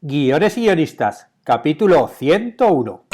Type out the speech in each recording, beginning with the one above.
Guiones y guionistas, capítulo 101.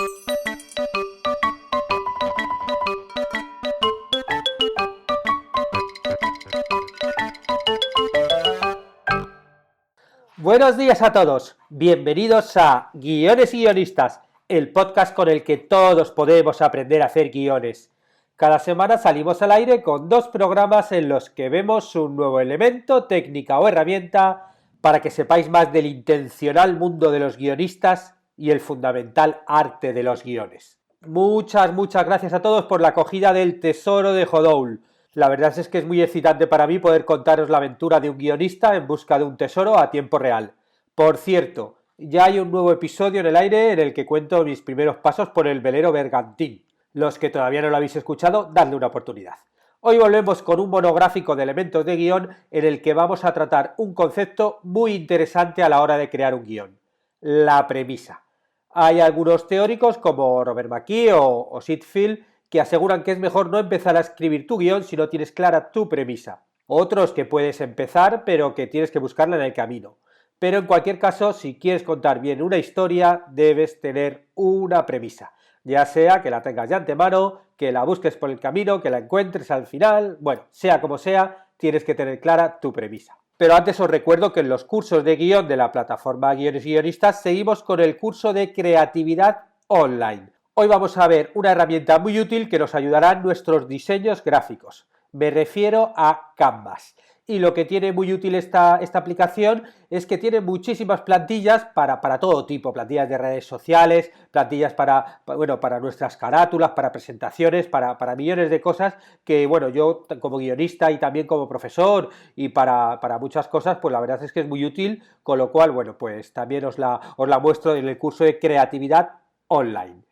Buenos días a todos, bienvenidos a Guiones y guionistas, el podcast con el que todos podemos aprender a hacer guiones. Cada semana salimos al aire con 2 programas en los que vemos un nuevo elemento, técnica o herramienta para que sepáis más del intencional mundo de los guionistas y el fundamental arte de los guiones. Muchas gracias a todos por la acogida del Tesoro de Hodoul. La verdad es que es muy excitante para mí poder contaros la aventura de un guionista en busca de un tesoro a tiempo real. Por cierto, ya hay un nuevo episodio en el aire en el que cuento mis primeros pasos por el velero bergantín. Los que todavía no lo habéis escuchado, dadle una oportunidad. Hoy volvemos con un monográfico de elementos de guión en el que vamos a tratar un concepto muy interesante a la hora de crear un guión: la premisa. Hay algunos teóricos como Robert McKee o Sid Field que aseguran que es mejor no empezar a escribir tu guión si no tienes clara tu premisa. Otros que puedes empezar pero que tienes que buscarla en el camino. Pero en cualquier caso, si quieres contar bien una historia, debes tener una premisa. Ya sea que la tengas de antemano, que la busques por el camino, que la encuentres al final, bueno, sea como sea, tienes que tener clara tu premisa. Pero antes os recuerdo que en los cursos de guión de la plataforma Guiones y Guionistas seguimos con el curso de creatividad online. Hoy vamos a ver una herramienta muy útil que nos ayudará en nuestros diseños gráficos. Me refiero a Canvas. Y lo que tiene muy útil esta aplicación es que tiene muchísimas plantillas para todo tipo, plantillas de redes sociales, plantillas para nuestras carátulas, para presentaciones, para millones de cosas que, bueno, yo como guionista y también como profesor y para muchas cosas, pues la verdad es que es muy útil, con lo cual, bueno, pues también os la muestro en el curso de creatividad online.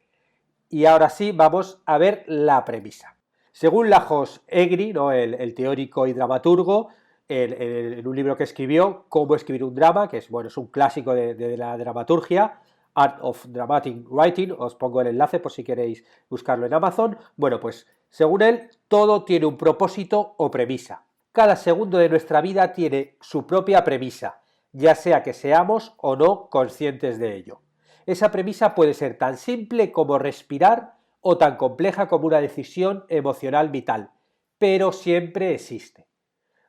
Y ahora sí, vamos a ver la premisa. Según Lajos Egri, ¿no?, el teórico y dramaturgo, en un libro que escribió, Cómo escribir un drama, que es un clásico de la dramaturgia, Art of Dramatic Writing, os pongo el enlace por si queréis buscarlo en Amazon. Bueno, pues según él, todo tiene un propósito o premisa. Cada segundo de nuestra vida tiene su propia premisa, ya sea que seamos o no conscientes de ello. Esa premisa puede ser tan simple como respirar o tan compleja como una decisión emocional vital, pero siempre existe.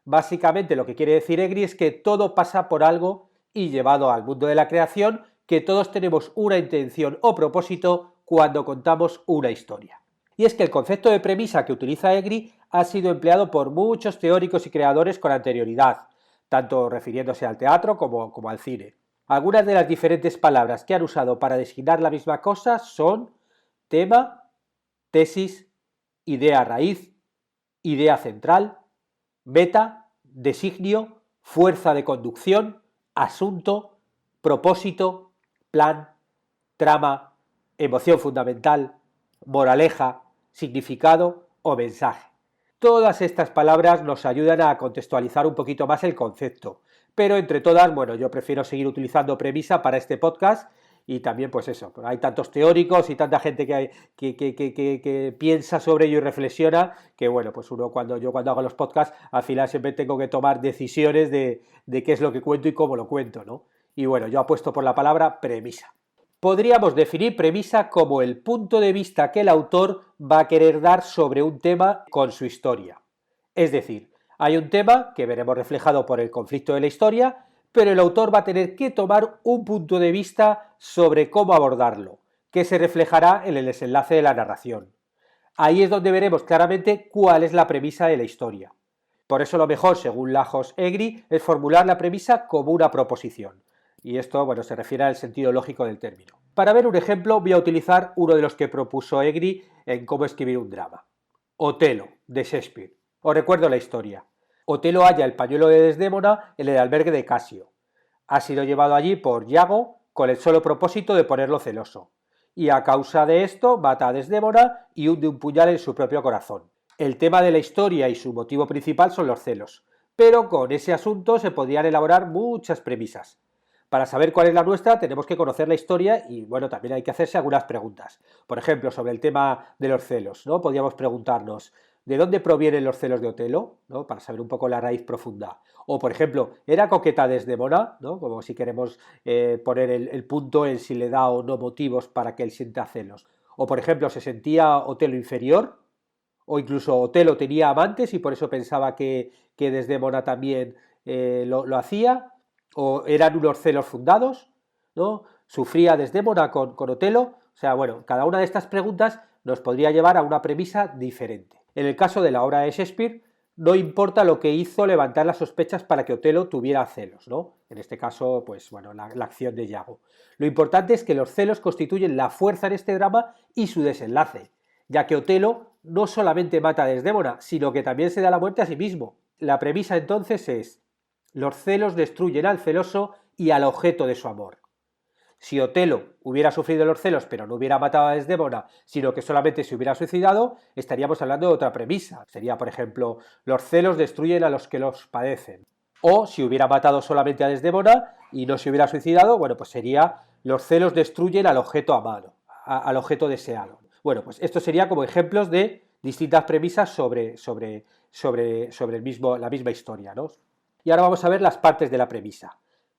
Básicamente lo que quiere decir Egri es que todo pasa por algo y, llevado al mundo de la creación, que todos tenemos una intención o propósito cuando contamos una historia. Y es que el concepto de premisa que utiliza Egri ha sido empleado por muchos teóricos y creadores con anterioridad, tanto refiriéndose al teatro como al cine. Algunas de las diferentes palabras que han usado para designar la misma cosa son tema, tesis, idea raíz, idea central, meta, designio, fuerza de conducción, asunto, propósito, plan, trama, emoción fundamental, moraleja, significado o mensaje. Todas estas palabras nos ayudan a contextualizar un poquito más el concepto, pero entre todas, yo prefiero seguir utilizando premisa para este podcast. Y también, pues eso, hay tantos teóricos y tanta gente que piensa sobre ello y reflexiona, que pues cuando hago los podcasts, al final siempre tengo que tomar decisiones de qué es lo que cuento y cómo lo cuento, ¿no? Y yo apuesto por la palabra premisa. Podríamos definir premisa como el punto de vista que el autor va a querer dar sobre un tema con su historia. Es decir, hay un tema que veremos reflejado por el conflicto de la historia, pero el autor va a tener que tomar un punto de vista sobre cómo abordarlo, que se reflejará en el desenlace de la narración. Ahí es donde veremos claramente cuál es la premisa de la historia. Por eso lo mejor, según Lajos Egri, es formular la premisa como una proposición. Y esto, se refiere al sentido lógico del término. Para ver un ejemplo, voy a utilizar uno de los que propuso Egri en Cómo escribir un drama. Otelo, de Shakespeare. Os recuerdo la historia. Otelo halla el pañuelo de Desdémona en el albergue de Casio. Ha sido llevado allí por Iago con el solo propósito de ponerlo celoso. Y a causa de esto mata a Desdémona y hunde un puñal en su propio corazón. El tema de la historia y su motivo principal son los celos, pero con ese asunto se podrían elaborar muchas premisas. Para saber cuál es la nuestra tenemos que conocer la historia y también hay que hacerse algunas preguntas. Por ejemplo, sobre el tema de los celos, ¿no? Podríamos preguntarnos: ¿De dónde provienen los celos de Otelo? ¿No? Para saber un poco la raíz profunda. O, por ejemplo, ¿era coqueta Desdémona? ¿No? Como si queremos poner el punto en si le da o no motivos para que él sienta celos. O, por ejemplo, ¿se sentía Otelo inferior? O incluso Otelo tenía amantes y por eso pensaba que Desdémona también lo hacía. O eran unos celos fundados, ¿no? ¿Sufría Desdémona con Otelo? O sea, bueno, cada una de estas preguntas nos podría llevar a una premisa diferente. En el caso de la obra de Shakespeare, no importa lo que hizo levantar las sospechas para que Otelo tuviera celos, ¿no? En este caso, pues bueno, la acción de Iago. Lo importante es que los celos constituyen la fuerza en este drama y su desenlace, ya que Otelo no solamente mata a Desdémona, sino que también se da la muerte a sí mismo. La premisa entonces es: los celos destruyen al celoso y al objeto de su amor. Si Otelo hubiera sufrido los celos pero no hubiera matado a Desdémona, sino que solamente se hubiera suicidado, estaríamos hablando de otra premisa. Sería, por ejemplo, los celos destruyen a los que los padecen. O si hubiera matado solamente a Desdémona y no se hubiera suicidado, bueno, pues sería los celos destruyen al objeto amado, al objeto deseado. Bueno, pues esto sería como ejemplos de distintas premisas sobre la misma historia, ¿no? Y ahora vamos a ver las partes de la premisa.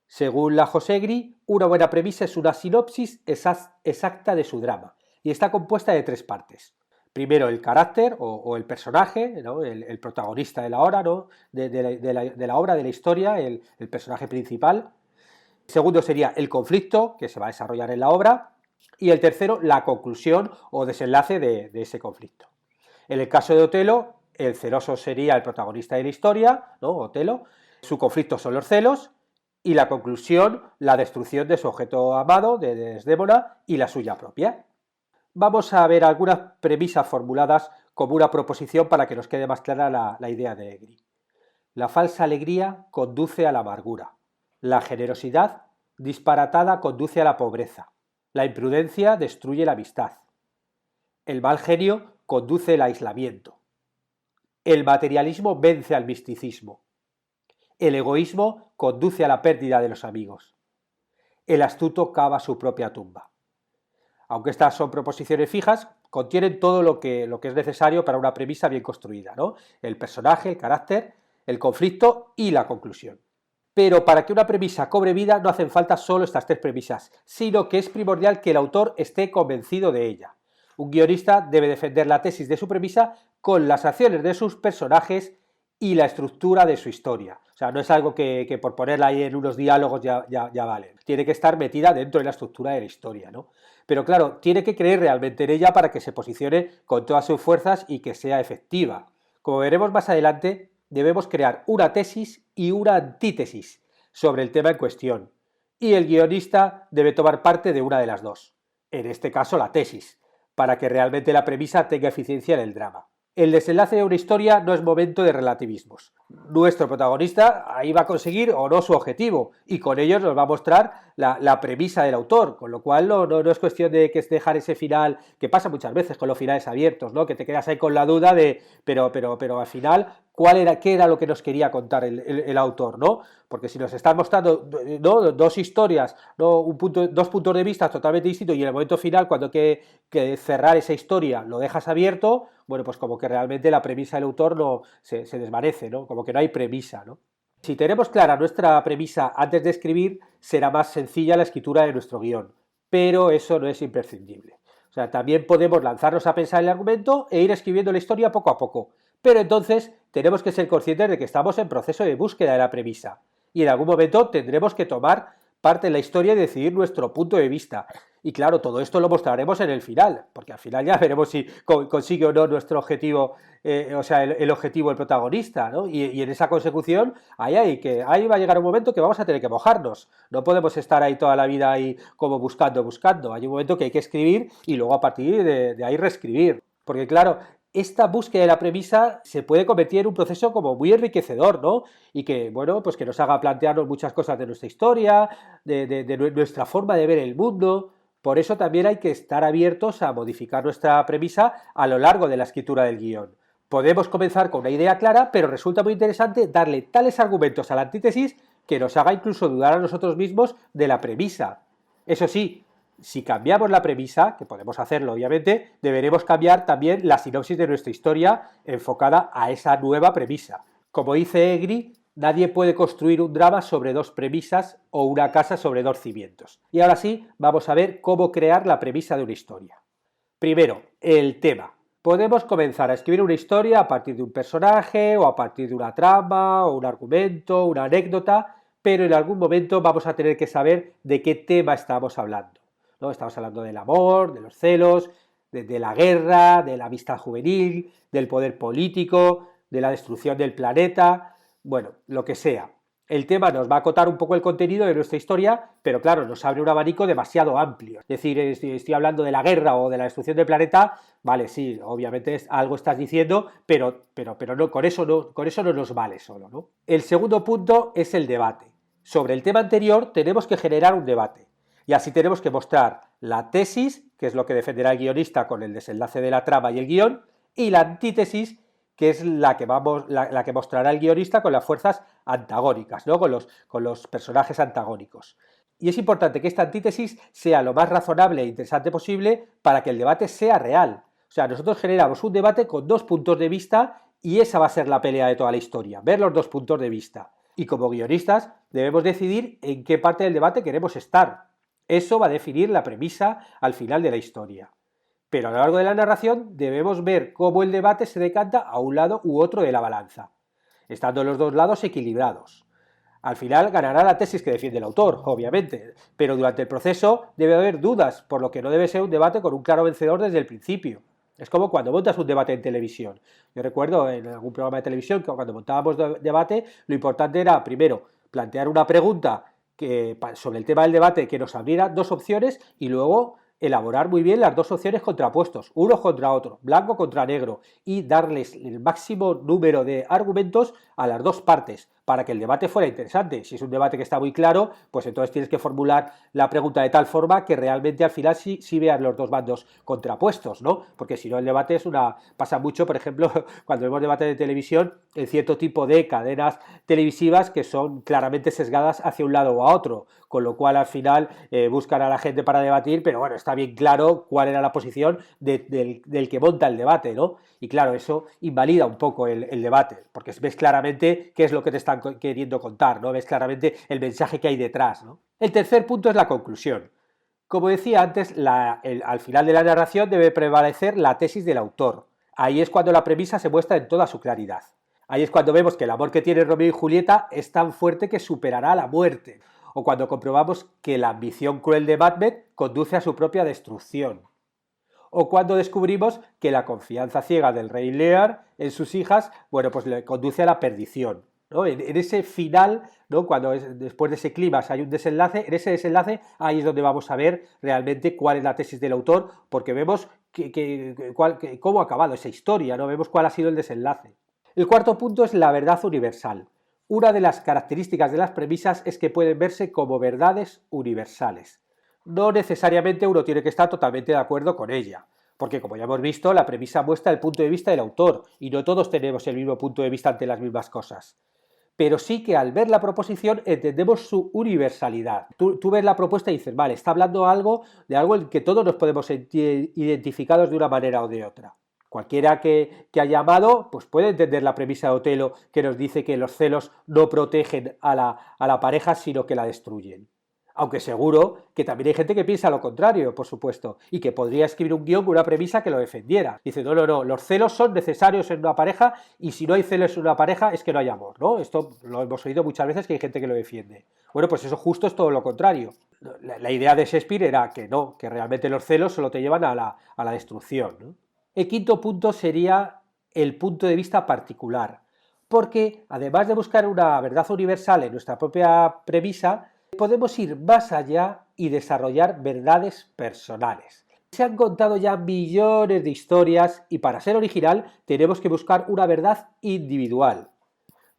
Según la Josegri, una buena premisa es una sinopsis exacta de su drama y está compuesta de 3 partes. Primero, el carácter o el personaje, ¿no? el protagonista de la obra, ¿no? de la obra, de la historia, el personaje principal. Segundo sería el conflicto que se va a desarrollar en la obra. Y el tercero, la conclusión o desenlace de ese conflicto. En el caso de Otelo, el celoso sería el protagonista de la historia, ¿no? Otelo. Su conflicto son los celos. Y la conclusión, la destrucción de su objeto amado, de Desdémona, y la suya propia. Vamos a ver algunas premisas formuladas como una proposición para que nos quede más clara la idea de Egri. La falsa alegría conduce a la amargura. La generosidad disparatada conduce a la pobreza. La imprudencia destruye la amistad. El mal genio conduce al aislamiento. El materialismo vence al misticismo. El egoísmo conduce a la pérdida de los amigos. El astuto cava su propia tumba. Aunque estas son proposiciones fijas, contienen todo lo que es necesario para una premisa bien construida, ¿no? El personaje, el carácter, el conflicto y la conclusión. Pero para que una premisa cobre vida no hacen falta solo estas 3 premisas, sino que es primordial que el autor esté convencido de ella. Un guionista debe defender la tesis de su premisa con las acciones de sus personajes y la estructura de su historia. O sea, no es algo que por ponerla ahí en unos diálogos ya vale. Tiene que estar metida dentro de la estructura de la historia, ¿no? Pero claro, tiene que creer realmente en ella para que se posicione con todas sus fuerzas y que sea efectiva. Como veremos más adelante, debemos crear una tesis y una antítesis sobre el tema en cuestión. Y el guionista debe tomar parte de una de las dos. En este caso, la tesis, para que realmente la premisa tenga eficiencia en el drama. El desenlace de una historia no es momento de relativismos. Nuestro protagonista ahí va a conseguir o no su objetivo y con ello nos va a mostrar la premisa del autor, con lo cual no es cuestión de que es dejar ese final, que pasa muchas veces con los finales abiertos, ¿no? Que te quedas ahí con la duda de, pero al final, qué era lo que nos quería contar el autor, ¿no? Porque si nos están mostrando, ¿no? Dos historias, ¿no? Dos puntos de vista totalmente distintos y en el momento final, cuando hay que cerrar esa historia, lo dejas abierto, bueno, pues como que realmente la premisa del autor no se desvanece, ¿no? Como que no hay premisa, ¿no? Si tenemos clara nuestra premisa antes de escribir, será más sencilla la escritura de nuestro guión, pero eso no es imprescindible. O sea, también podemos lanzarnos a pensar el argumento e ir escribiendo la historia poco a poco, pero entonces tenemos que ser conscientes de que estamos en proceso de búsqueda de la premisa y en algún momento tendremos que tomar parte en la historia y decidir nuestro punto de vista. Y claro, todo esto lo mostraremos en el final, porque al final ya veremos si consigue o no nuestro objetivo, o sea, el objetivo del protagonista, ¿no? Y en esa consecución, ahí va a llegar un momento que vamos a tener que mojarnos. No podemos estar ahí toda la vida ahí como buscando. Hay un momento que hay que escribir y luego a partir de ahí reescribir. Porque claro, esta búsqueda de la premisa se puede convertir en un proceso como muy enriquecedor, ¿no? Y que, bueno, pues que nos haga plantearnos muchas cosas de nuestra historia, de nuestra forma de ver el mundo. Por eso también hay que estar abiertos a modificar nuestra premisa a lo largo de la escritura del guión. Podemos comenzar con una idea clara, pero resulta muy interesante darle tales argumentos a la antítesis que nos haga incluso dudar a nosotros mismos de la premisa. Eso sí, Si cambiamos la premisa, que podemos hacerlo obviamente, deberemos cambiar también la sinopsis de nuestra historia enfocada a esa nueva premisa. Como dice Egri, nadie puede construir un drama sobre dos premisas o una casa sobre dos cimientos. Y ahora sí, vamos a ver cómo crear la premisa de una historia. Primero, el tema. Podemos comenzar a escribir una historia a partir de un personaje o a partir de una trama o un argumento, una anécdota, pero en algún momento vamos a tener que saber de qué tema estamos hablando, ¿no? Estamos hablando del amor, de los celos, de la guerra, de la amistad juvenil, del poder político, de la destrucción del planeta, bueno, lo que sea. El tema nos va a acotar un poco el contenido de nuestra historia, pero claro, nos abre un abanico demasiado amplio. Es decir, estoy hablando de la guerra o de la destrucción del planeta, vale, sí, obviamente algo estás diciendo, pero no, con eso no nos vale solo, ¿no? El segundo punto es el debate. Sobre el tema anterior tenemos que generar un debate. Y así tenemos que mostrar la tesis, que es lo que defenderá el guionista con el desenlace de la trama y el guión, y la antítesis, que es la que mostrará el guionista con las fuerzas antagónicas, ¿no? con los personajes antagónicos. Y es importante que esta antítesis sea lo más razonable e interesante posible para que el debate sea real. O sea, nosotros generamos un debate con dos puntos de vista y esa va a ser la pelea de toda la historia, ver los dos puntos de vista. Y como guionistas debemos decidir en qué parte del debate queremos estar. Eso va a definir la premisa al final de la historia. Pero a lo largo de la narración debemos ver cómo el debate se decanta a un lado u otro de la balanza, estando los dos lados equilibrados. Al final ganará la tesis que defiende el autor, obviamente, pero durante el proceso debe haber dudas, por lo que no debe ser un debate con un claro vencedor desde el principio. Es como cuando montas un debate en televisión. Yo recuerdo en algún programa de televisión que cuando montábamos debate, lo importante era, primero, plantear una pregunta sobre el tema del debate que nos abriera dos opciones y luego elaborar muy bien las dos opciones contrapuestos, uno contra otro, blanco contra negro, y darles el máximo número de argumentos a las dos partes para que el debate fuera interesante. Si es un debate que está muy claro, pues entonces tienes que formular la pregunta de tal forma que realmente al final sí vean los dos bandos contrapuestos, ¿no? Porque si no el debate pasa mucho, por ejemplo, cuando vemos debate de televisión, en cierto tipo de cadenas televisivas que son claramente sesgadas hacia un lado o a otro, con lo cual al final buscan a la gente para debatir, pero bueno, está bien claro cuál era la posición del que monta el debate, ¿no? Y claro, eso invalida un poco el debate, porque ves claramente qué es lo que te están queriendo contar, ¿no? Ves claramente el mensaje que hay detrás, ¿no? El tercer punto es la conclusión. Como decía antes, al final de la narración debe prevalecer la tesis del autor. Ahí es cuando la premisa se muestra en toda su claridad. Ahí es cuando vemos que el amor que tienen Romeo y Julieta es tan fuerte que superará la muerte. O cuando comprobamos que la ambición cruel de Macbeth conduce a su propia destrucción. O cuando descubrimos que la confianza ciega del rey Lear en sus hijas, bueno, pues le conduce a la perdición, ¿no? En ese final, ¿no? Cuando después de ese clímax hay un desenlace, en ese desenlace ahí es donde vamos a ver realmente cuál es la tesis del autor, porque vemos cómo ha acabado esa historia, ¿no? Vemos cuál ha sido el desenlace. El cuarto punto es la verdad universal. Una de las características de las premisas es que pueden verse como verdades universales. No necesariamente uno tiene que estar totalmente de acuerdo con ella, porque como ya hemos visto, la premisa muestra el punto de vista del autor, y no todos tenemos el mismo punto de vista ante las mismas cosas. Pero sí que al ver la proposición entendemos su universalidad. Tú ves la propuesta y dices, vale, está hablando de algo en que todos nos podemos sentir identificados de una manera o de otra. Cualquiera que haya amado, pues puede entender la premisa de Otelo, que nos dice que los celos no protegen a la pareja, sino que la destruyen. Aunque seguro que también hay gente que piensa lo contrario, por supuesto, y que podría escribir un guión con una premisa que lo defendiera. Dice, no, los celos son necesarios en una pareja y si no hay celos en una pareja es que no hay amor, ¿no? Esto lo hemos oído muchas veces que hay gente que lo defiende. Bueno, pues eso justo es todo lo contrario. La idea de Shakespeare era que no, que realmente los celos solo te llevan a la destrucción, ¿no? El quinto punto sería el punto de vista particular, porque además de buscar una verdad universal en nuestra propia premisa, podemos ir más allá y desarrollar verdades personales. Se han contado ya millones de historias y para ser original tenemos que buscar una verdad individual.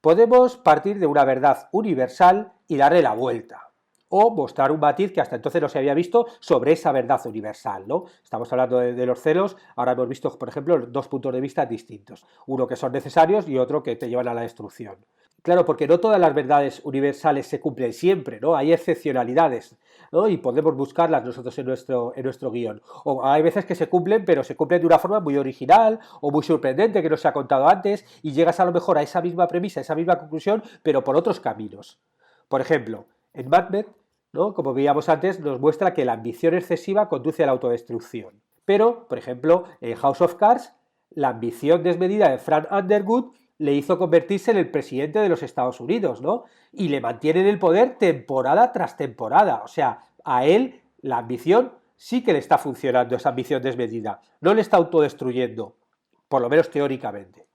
Podemos partir de una verdad universal y darle la vuelta. o mostrar un matiz que hasta entonces no se había visto sobre esa verdad universal, ¿no? Estamos hablando de los celos, ahora hemos visto, por ejemplo, dos puntos de vista distintos, uno que son necesarios y otro que te llevan a la destrucción. Claro, porque no todas las verdades universales se cumplen siempre, ¿no? Hay excepcionalidades, ¿no? Y podemos buscarlas nosotros en nuestro guión. O hay veces que se cumplen, pero se cumplen de una forma muy original o muy sorprendente que no se ha contado antes y llegas a lo mejor a esa misma premisa, a esa misma conclusión, pero por otros caminos. Por ejemplo, en Mad Men, ¿no? Como veíamos antes, nos muestra que la ambición excesiva conduce a la autodestrucción. Pero, por ejemplo, en House of Cards, la ambición desmedida de Frank Underwood le hizo convertirse en el presidente de los Estados Unidos, ¿no? Y le mantiene en el poder temporada tras temporada. O sea, a él la ambición sí que le está funcionando, esa ambición desmedida. No le está autodestruyendo, por lo menos teóricamente.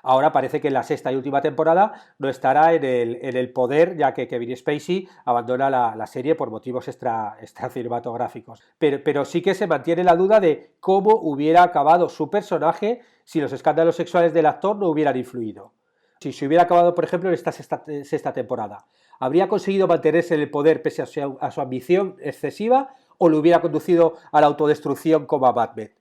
Ahora parece que en la sexta y última temporada no estará en el poder, ya que Kevin Spacey abandona la serie por motivos extra cinematográficos. Pero sí que se mantiene la duda de cómo hubiera acabado su personaje si los escándalos sexuales del actor no hubieran influido. Si se hubiera acabado, por ejemplo, en esta sexta temporada, ¿habría conseguido mantenerse en el poder pese a su ambición excesiva o lo hubiera conducido a la autodestrucción como a Mad Men?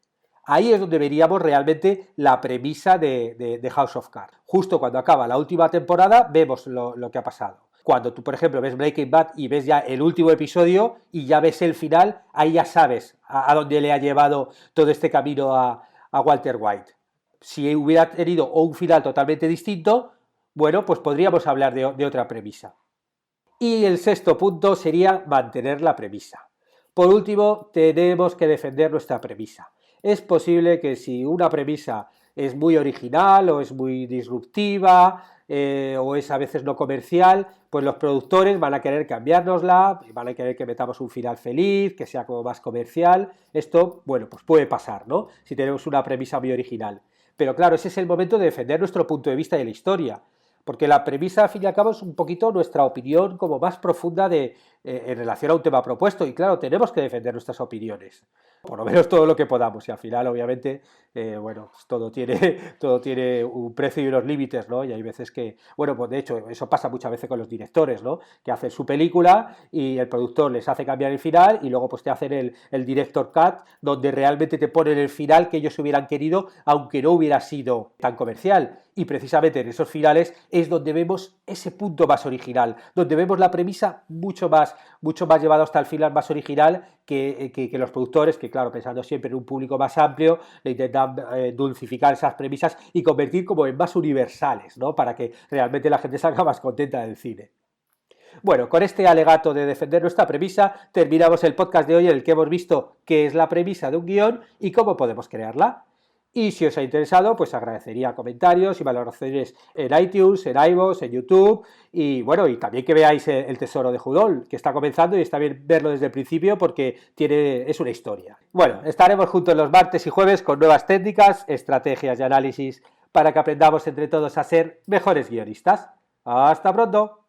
Ahí es donde veríamos realmente la premisa de House of Cards. Justo cuando acaba la última temporada vemos lo que ha pasado. Cuando tú, por ejemplo, ves Breaking Bad y ves ya el último episodio y ya ves el final, ahí ya sabes a dónde le ha llevado todo este camino a Walter White. Si hubiera tenido un final totalmente distinto, bueno, pues podríamos hablar de otra premisa. Y el sexto punto sería mantener la premisa. Por último, tenemos que defender nuestra premisa. Es posible que si una premisa es muy original o es muy disruptiva o es a veces no comercial, pues los productores van a querer cambiárnosla, van a querer que metamos un final feliz, que sea como más comercial. Esto, bueno, pues puede pasar, ¿no? Si tenemos una premisa muy original. Pero claro, ese es el momento de defender nuestro punto de vista de la historia. Porque la premisa, al fin y al cabo, es un poquito nuestra opinión como más profunda en relación a un tema propuesto. Y claro, tenemos que defender nuestras opiniones. Por lo menos todo lo que podamos. Y al final, obviamente, bueno, pues todo tiene un precio y unos límites, ¿no? Y hay veces que, bueno, pues de hecho, eso pasa muchas veces con los directores, ¿no? Que hacen su película y el productor les hace cambiar el final y luego pues te hacen el director cut, donde realmente te ponen el final que ellos hubieran querido, aunque no hubiera sido tan comercial. Y precisamente en esos finales es donde vemos ese punto más original, donde vemos la premisa mucho más llevada hasta el final más original que los productores, que claro, pensando siempre en un público más amplio, le intentan dulcificar esas premisas y convertir como en más universales, ¿no? Para que realmente la gente salga más contenta del cine. Bueno, con este alegato de defender nuestra premisa, terminamos el podcast de hoy en el que hemos visto qué es la premisa de un guión y cómo podemos crearla. Y si os ha interesado, pues agradecería comentarios y valoraciones en iTunes, en iVoox, en YouTube y bueno, y también que veáis el Tesoro de Judol, que está comenzando y está bien verlo desde el principio porque es una historia. Bueno, estaremos juntos los martes y jueves con nuevas técnicas, estrategias y análisis para que aprendamos entre todos a ser mejores guionistas. ¡Hasta pronto!